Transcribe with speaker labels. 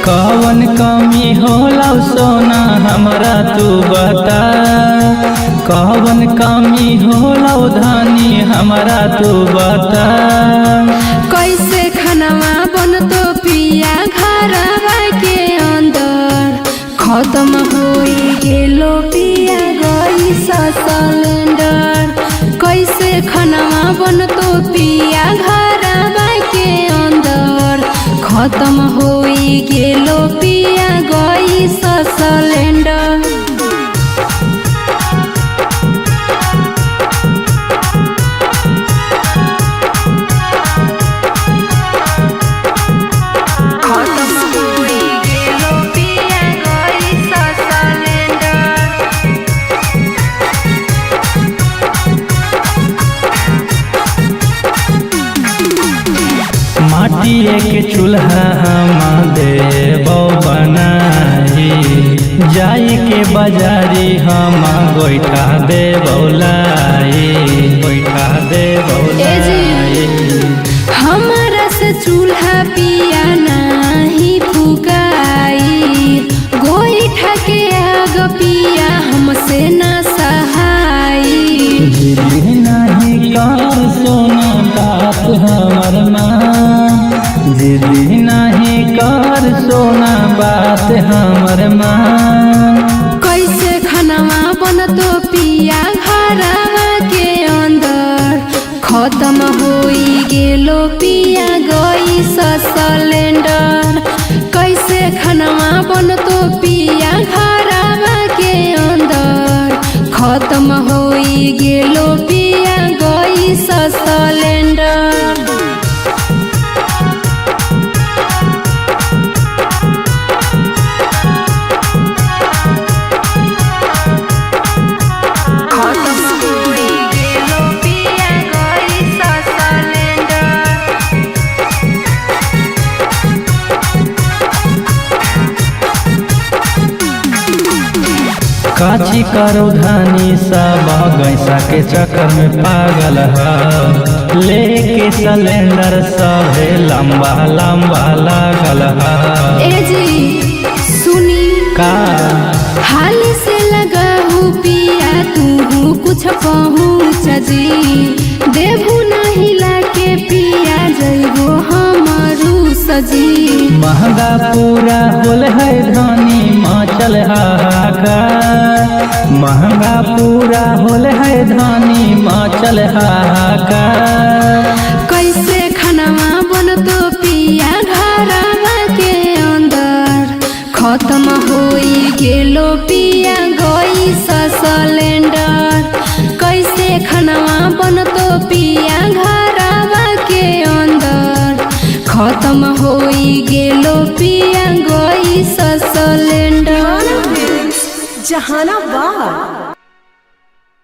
Speaker 1: कौन कमी होला सोना हमरा तू बता, कौन कमी होला धानी हमरा तू बता।
Speaker 2: कैसे खानामा बनतो पिया घरवा के अंदर, खत्म होई गेलो पिया गैस सिलेंडर। कैसे खानामा बनतो पिया घरवा के अंदर, खत्म होई गेलो पिया गैस सिलेंडर।
Speaker 1: माटिए के चूल्हा हम देबो बनाई, जाई के बाजारी हम गोइठा देबो लाई, गोइठा देबो लाई।
Speaker 2: हमारा से चूल्हा पिया नहीं फुकाई, गोइठा के आग पिया हमसे न सहाई।
Speaker 1: नहीं कर सोना बात हमर माँ, जिदी नहीं कर सोना बात हमर माँ।
Speaker 2: कैसे खानामा बनतो पिया घरवा के अंदर, खत्म होई गेलो पिया गैस सिलेंडर। कैसे खानामा बनतो पिया घरवा के अंदर, खत्म होई गेलो पिया गैस सिलेंडर।
Speaker 1: काची करो धानी सब गैसा के चक्कर में पागल है, लेके सिलेंडर सभे लंबा लंबा लागल है।
Speaker 2: ए जी सुनी
Speaker 1: का
Speaker 2: हाल से लगाहू पिया तू कुछ पहुँच जी, देबू नहीं लाके पिया जइबो हमारू सजी।
Speaker 1: महंगा पूरा होल है धानी माचल हाहाकार, महंगा पूरा होल है धानी माचल हाहाकार।
Speaker 2: कैसे खानामा बनतो पिया घरवा के अंदर, खत्म होई गेलो पिया गैस सिलेंडर। कैसे खानामा बनतो पिया घरवा के अंदर, खत्म होई गेलो पिया गैस सिलेंडर।
Speaker 3: जहानाबाद।